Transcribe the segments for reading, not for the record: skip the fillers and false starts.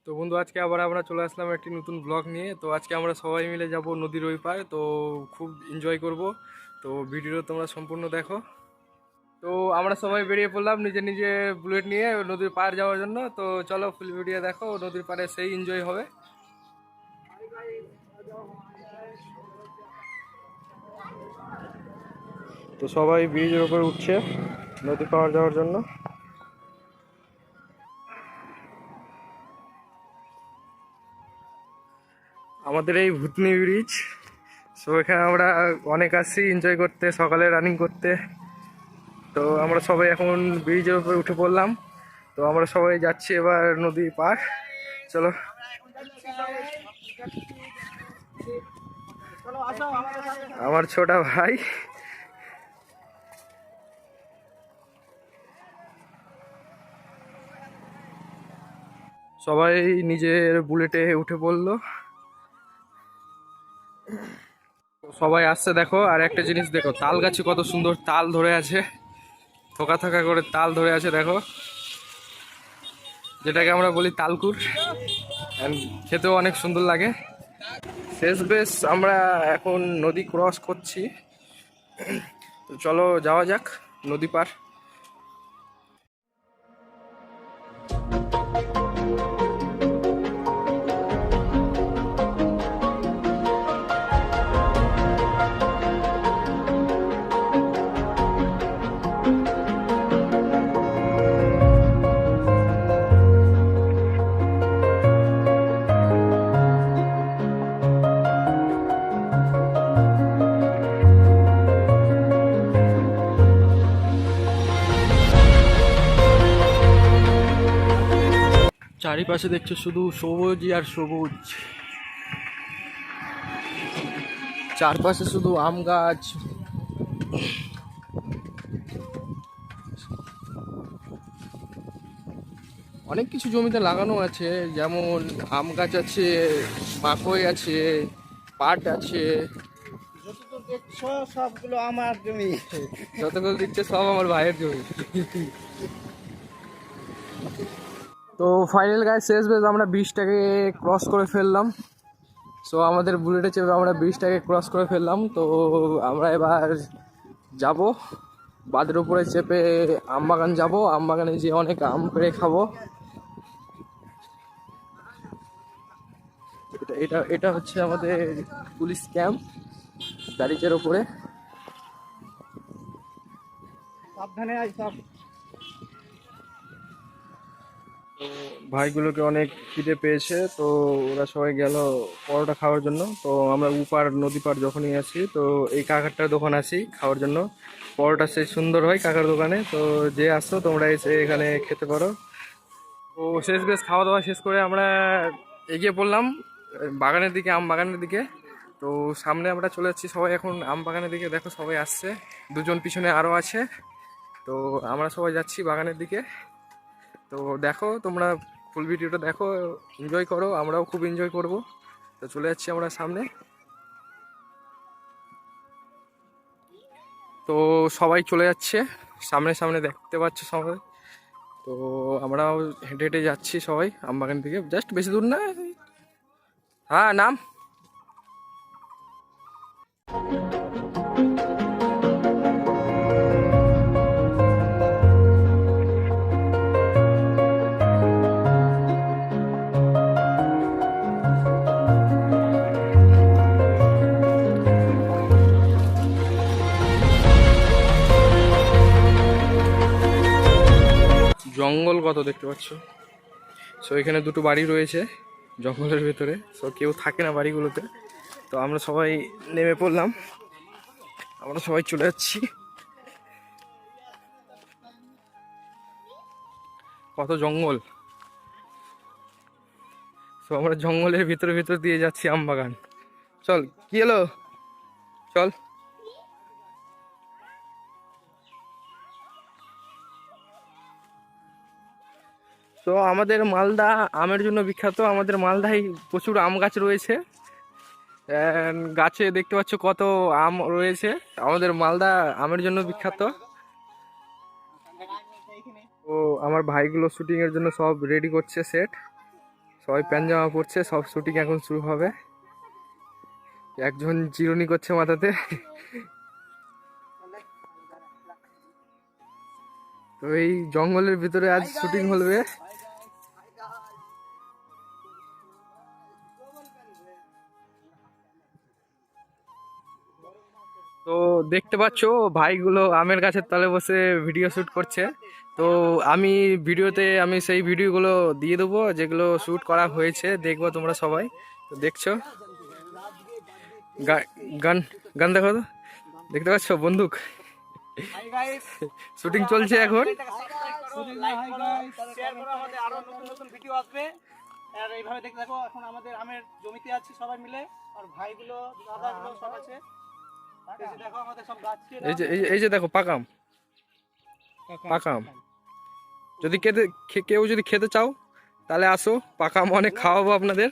তো বন্ধু আজকে আবার আমরা চলে আসলাম একটি নতুন ব্লগ নিয়ে। তো আজকে আমরা সবাই মিলে যাব নদীর ওই পার। তো খুব এনজয় করব। তো ভিডিও তোমরা সম্পূর্ণ দেখো। তো আমরা সবাই বেরিয়ে পড়লাম নিজে নিজে বুলেট নিয়ে নদীর পার যাওয়ার জন্য। তো চলো ফুল ভিডিও দেখো, নদীর পাড়ে সেই এনজয় হবে। তো সবাই ব্রিজের উপরে উঠছে নদী পার যাওয়ার জন্য। আমাদের এই ভূতনি ব্রিজ। সো এখানে আমরা অনেক আসছি এনজয় করতে, সকালে রানিং করতে। তো আমরা সবাই এখন ব্রিজের উপরে উঠে পড়লাম। তো আমরা সবাই যাচ্ছি এবার নদী পার। চলো। আমার ছোট ভাই। সবাই নিজের বুলেটে উঠে পড়লো। সবাই আসছে দেখো। আর একটা জিনিস দেখো, তাল গাছে কত সুন্দর তাল ধরে আছে, থোকা থোকা করে তাল ধরে আছে দেখো, যেটাকে আমরা বলি তালকুর। And খেতেও অনেক সুন্দর লাগে। শেষ বেশ আমরা এখন নদী ক্রস করছি। তো চলো যাওয়া যাক নদী পার। চারিপাশে দেখছো শুধু সবুজই আর সবুজ। চারপাশে শুধু আম গাছ। অনেক কিছু জমিতে লাগানো আছে, যেমন আম গাছ আছে, মাকই আছে, পাট আছে। যতদূর দেখছো সবগুলো আমার জমি। যতগুলো দিচ্ছে সব আমার ভাইয়ের জমি। তো ফাইনাল গায়ে শেষ বেশ আমরা ব্রিজটাকে ক্রস করে ফেললাম। সো আমাদের বুলেটে চেপে আমরা ব্রিজটাকে ক্রস করে ফেললাম। তো আমরা এবার যাব বাঁধের উপরে চেপে আমবাগান যাব। আমবাগানে যেয়ে অনেক আম পেড়ে খাবো। এটা এটা এটা হচ্ছে আমাদের পুলিশ ক্যাম্প ব্যারিকের ওপরে। সাবধানে আই সব। ভাইগুলোকে অনেক খিদে পেয়েছে, তো ওরা সবাই গেল পরোটা খাওয়ার জন্য। তো আমরা উপার নদী পার যখনই আসি তো এই কাকারটার দোকান আসি খাওয়ার জন্য। পরোটা সেই সুন্দর হয় কাকার দোকানে। তো যে আসছো তোমরা এসে এখানে খেতে পারো। তো শেষ বেশ খাওয়া দাওয়া শেষ করে আমরা এগিয়ে পড়লাম বাগানের দিকে, আম বাগানের দিকে। তো সামনে আমরা চলে যাচ্ছি সবাই এখন আম বাগানের দিকে। দেখো সবাই আসছে, দুজন পিছনে আরও আছে। তো আমরা সবাই যাচ্ছি বাগানের দিকে। তো দেখো তোমরা ফুল ভিডিওটা দেখো, এনজয় করো, আমরাও খুব এনজয় করব। তো চলে যাচ্ছি আমরা সামনে। তো সবাই চলে যাচ্ছে সামনে সামনে, দেখতে পাচ্ছ সবাই। তো আমরাও হেঁটে হেঁটে যাচ্ছি সবাই আমবাগান থেকে, জাস্ট বেশি দূর না। হ্যাঁ নাম। জঙ্গল কত দেখতে পাচ্ছ। সো এখানে দুটো বাড়ি রয়েছে জঙ্গলের ভেতরে। সো কেউ থাকে না বাড়িগুলোতে। তো আমরা সবাই নেমে পড়লাম, আমরা সবাই চলে যাচ্ছি। কত জঙ্গল। তো আমরা জঙ্গলের ভিতরে ভিতর দিয়ে যাচ্ছি আমবাগান। চল কি এলো, চল। তো আমাদের মালদা আমের জন্য বিখ্যাত। আমাদের মালদায় প্রচুর আম গাছ রয়েছে। গাছে দেখতে পাচ্ছ কত আম রয়েছে। আমাদের মালদা আমের জন্য বিখ্যাত। তো আমার ভাইগুলো শুটিং এর জন্য সব রেডি করছে সেট। সবাই প্যান্ট জামা পরছে, সব শুটিং এখন শুরু হবে। একজন চিরুনি করছে মাথাতে। তো এই জঙ্গলের ভিতরে আজ শুটিং হবে। তো দেখতে পাচ্ছ ভাইগুলো আমের গাছের তলে বসে ভিডিও শুট করছে। তো আমি ভিডিওতে আমি সেই ভিডিওগুলো দিয়ে দেবো যেগুলো শুট করা হয়েছে, দেখবো তোমরা সবাই। তো দেখছো গান গান দেখো তো, দেখতে পাচ্ছ বন্দুক শুটিং চলছে এখন। আরো নতুন নতুন ভিডিও আসবে, আর এইভাবে দেখতে থাকো। এখন আমাদের আমের জমিতে আছি সবাই মিলে, আর ভাইগুলো দাদাগুলো সব আছে। দেখো আমাদের সব গাছ, এই যে দেখো পাকাম পাকাম, যদি কেউ যদি খেতে চাও তাহলে আসো, পাকাম অনেক খাওয়াবো আপনাদের।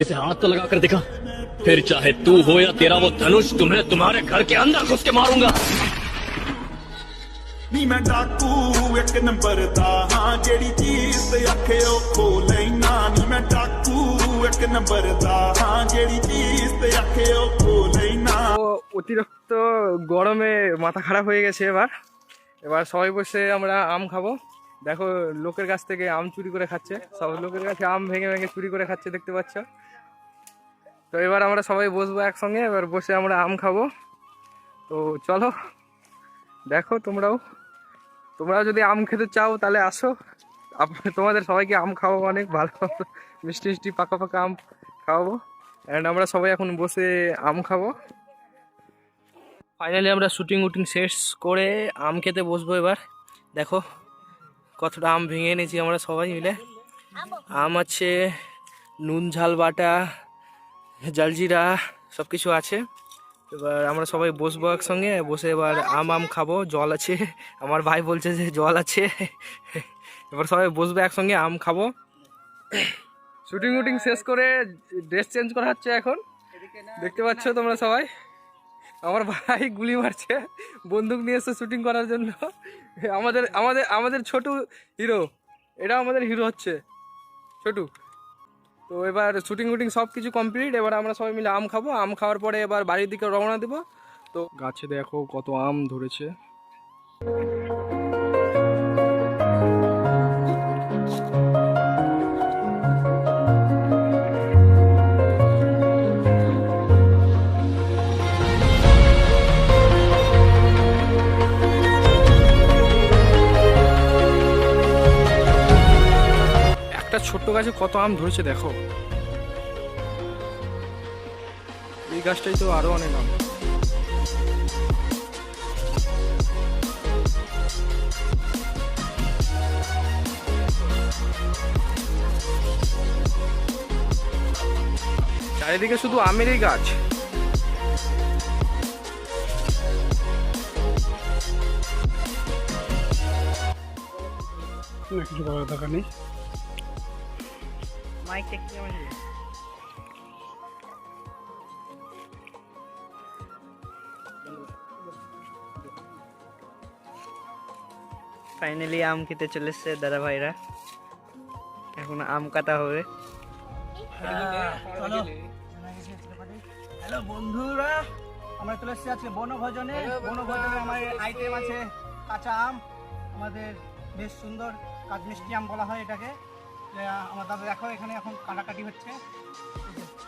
इसे हाथ तो लगा कर दिखा, फिर चाहे तू हो या तेरा वो धनुष, तुम्हें तुम्हारे घर के अंदर घुस के मारूंगा। ਨੀ ਮੈਂ ਡਾਕੂ ਇੱਕ ਨੰਬਰ ਦਾ ਹਾਂ ਜਿਹੜੀ ਚੀਜ਼ ਤੇ ਆਖੇ ਉਹ ਖੋ ਲੈਣਾ ਨੀ ਮੈਂ ਡਾਕੂ ਇੱਕ ਨੰਬਰ ਦਾ ਹਾਂ ਜਿਹੜੀ ਚੀਜ਼ ਤੇ ਆਖੇ ਉਹ ਖੋ ਲੈਣਾ। ও অতিরিক্ত গরমে মাথা খারাপ হয়ে গেছে। এবার সবাই বসে আমরা আম খাবো। দেখো লোকের কাছ থেকে আম চুরি করে খাচ্ছে, সব লোকের কাছে আম ভেঙে ভেঙে চুরি করে খাচ্ছে, দেখতে পাচ্ছ। তো এবার আমরা সবাই বসবো একসঙ্গে, এবার বসে আমরা আম খাবো। তো চলো দেখো তোমরাও যদি আম খেতে চাও তাহলে আসো, তোমাদের সবাইকে আম খাওয়াবো, অনেক ভালো মিষ্টি মিষ্টি পাকা পাকা আম খাওয়াবো। অ্যান্ড আমরা সবাই এখন বসে আম খাবো। ফাইনালি আমরা শুটিং শেষ করে আম খেতে বসবো। এবার দেখো কতটা আম ভেঙে এনেছি আমরা সবাই মিলে। আম আছে, নুন ঝাল বাটা, জালজিরা সব কিছু আছে। এবার আমরা সবাই বসবো একসঙ্গে, বসে এবার আম খাবো। জল আছে, আমার ভাই বলছে যে জল আছে। এবার সবাই বসবো একসঙ্গে, আম খাবো। শুটিং শেষ করে ড্রেস চেঞ্জ করা হচ্ছে এখন, দেখতে পাচ্ছ তোমরা সবাই। আমার ভাই গুলি মারছে, বন্দুক নিয়ে এসে শুটিং করার জন্য। আমাদের আমাদের আমাদের ছোটু হিরো, এটা আমাদের হিরো হচ্ছে ছোটু। তো এবার শুটিং সব কিছু কমপ্লিট। এবার আমরা সবাই মিলে আম খাবো, আম খাওয়ার পরে এবার বাড়ির দিকে রওনা দেবো। তো গাছে দেখো কত আম ধরেছে। একটা ছোট্ট গাছে কত আম ধরেছে দেখো, এই গাছটাই তো আরো অনেক আম। চারিদিকে শুধু আমেরই গাছ। কিছু করার দরকার নেই। মাইকটা কি আমার ফাইনালি আম খেতে চলে এসছে দাদা ভাইরা, এখন আম কাটা হবে। হ্যালো বন্ধুরা, আমরা চলে এসেছি আজকে বনভোজনে। বনভোজনে আমার আইটেম আছে কাঁচা আম, আমাদের বেশ সুন্দর কাজ মিষ্টি আম বলা হয় এটাকে। আমার দাদা দেখো এখানে এখন কাটাকাটি হচ্ছে,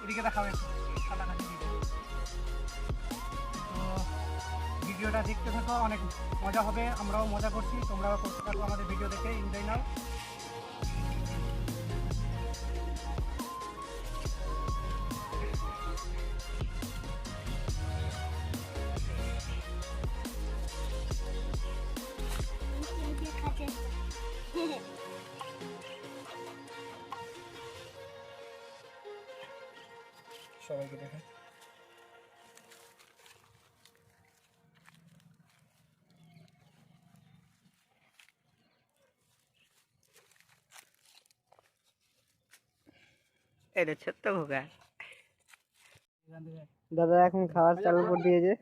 এদিকে দেখাও একটু কাটাকাটি ভিডিও। তো ভিডিওটা দেখতে থাকো, অনেক মজা হবে, আমরাও মজা করছি, তোমরাও করতে থাকো আমাদের ভিডিও দেখে, এনজয় নাও। সবাইকে দেখে এটা ছোট্ট খোকা দাদা এখন খাবার চালু করে দিয়েছে।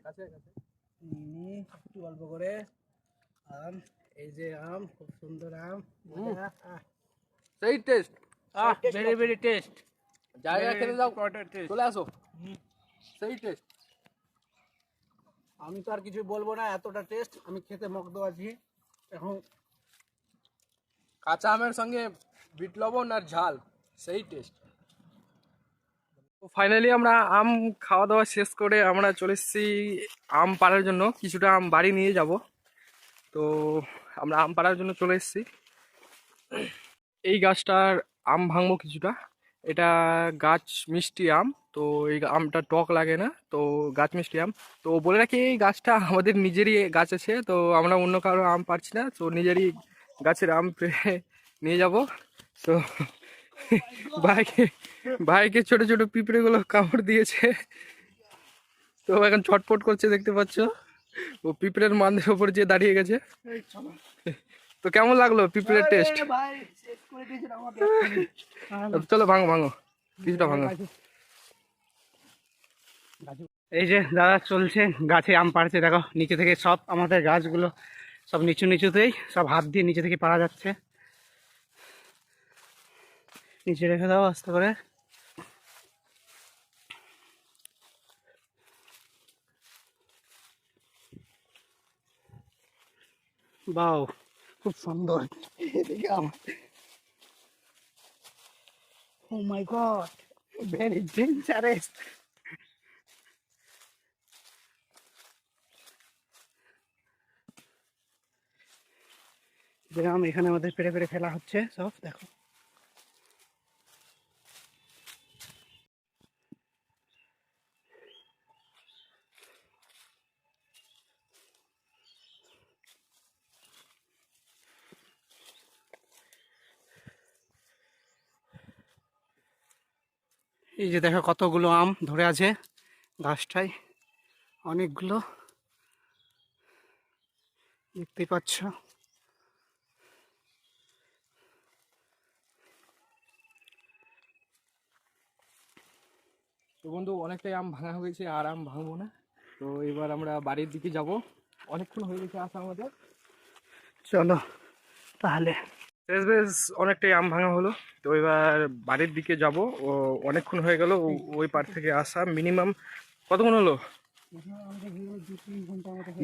একটু অল্প করে আম, এই যে আম, খুব সুন্দর আম। সেই টেস্ট ভেরি ভেরি টেস্ট। জায়গা খেতে যাও, চলে আসো, সেই টেস্ট। আমি তো আর কিছু বলবো না, এতটা টেস্ট, আমি খেতে মুগ্ধ আছি এখন। কাঁচা আমের সঙ্গে বিট লবণ আর ঝাল, সেই টেস্ট। ফাইনালি আমরা আম খাওয়া দাওয়া শেষ করে আমরা চলে এসেছি আম পাড়ার জন্য। কিছুটা আম বাড়ি নিয়ে যাব, তো আমরা আম পাড়ার জন্য চলে এসেছি। এই গাছটার আম ভাঙবো কিছুটা। এটা গাছ মিষ্টি আম, তো এই আমটা টক লাগে না, তো গাছ মিষ্টি আম। তো বলে রাখি এই গাছটা আমাদের নিজেরই গাছ আছে, তো আমরা অন্য কারো আম পারছি না, তো নিজেরই গাছের আম পেড়ে নিয়ে যাব। তো ভাইকে ভাইকে ছোট ছোট পিঁপড়েগুলো কামড় দিয়েছে, তো এখন ছটফট করছে দেখতে পাচ্ছ। ও পিঁপড়ের মান্দের ওপর যে দাঁড়িয়ে গেছে। তো কেমন লাগলো পিঁপড়ের টেস্ট? ভাই শেষ করে দিয়েছেন আমাকে। চলো ভাঙো ভাঙো, কিছুটা ভাঙো। এই যে দাদা চলছে, গাছে আম পাড়ছে, দেখো নিচে থেকে সব আমাদের গাছগুলো সব নিচু নিচুতেই, সব হাত দিয়ে নিচে থেকে পাড়া যাচ্ছে। নিচে রেখে দাও আস্তে করে। বাও, খুব সুন্দর। এদিকে আমার, ও মাই গড, ভেরি ডেঞ্জারাস। আম এখানে আমাদের পেড়ে পেড়ে ফেলা হচ্ছে সব, দেখো। এই যে দেখো কতগুলো আম ধরে আছে গাছটায়, অনেকগুলো, দেখতে পাচ্ছ। তো বন্ধু অনেকটাই আম ভাঙা হয়ে গেছে, আর আম ভাঙবো না। তো এবার আমরা বাড়ির দিকে যাব, অনেকক্ষণ হয়ে গেছে আসা আমাদের। চলো তাহলে। বেশ বেশ অনেকটাই আম ভাঙা হলো, তো এবার বাড়ির দিকে যাব। ও অনেকক্ষণ হয়ে গেল ওই পার থেকে আসা, মিনিমাম কতক্ষণ হলো?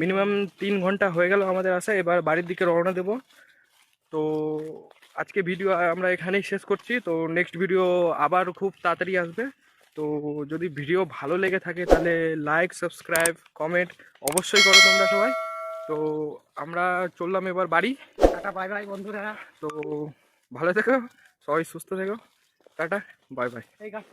মিনিমাম 3 ঘন্টা হয়ে গেল আমাদের আসা। এবার বাড়ির দিকে রওনা দেব। তো আজকে ভিডিও আমরা এখানেই শেষ করছি, তো নেক্সট ভিডিও আবার খুব তাড়াতাড়ি আসবে। তো যদি ভিডিও ভালো লেগে থাকে তাহলে লাইক, সাবস্ক্রাইব, কমেন্ট অবশ্যই করো তোমরা সবাই। তো আমরা চললাম এবার বাড়ি। টাটা বাই বাই বন্ধুরা। তো ভালো থেকো, সবাই সুস্থ থেকো, টাটা বাই বাই। এই গাছটা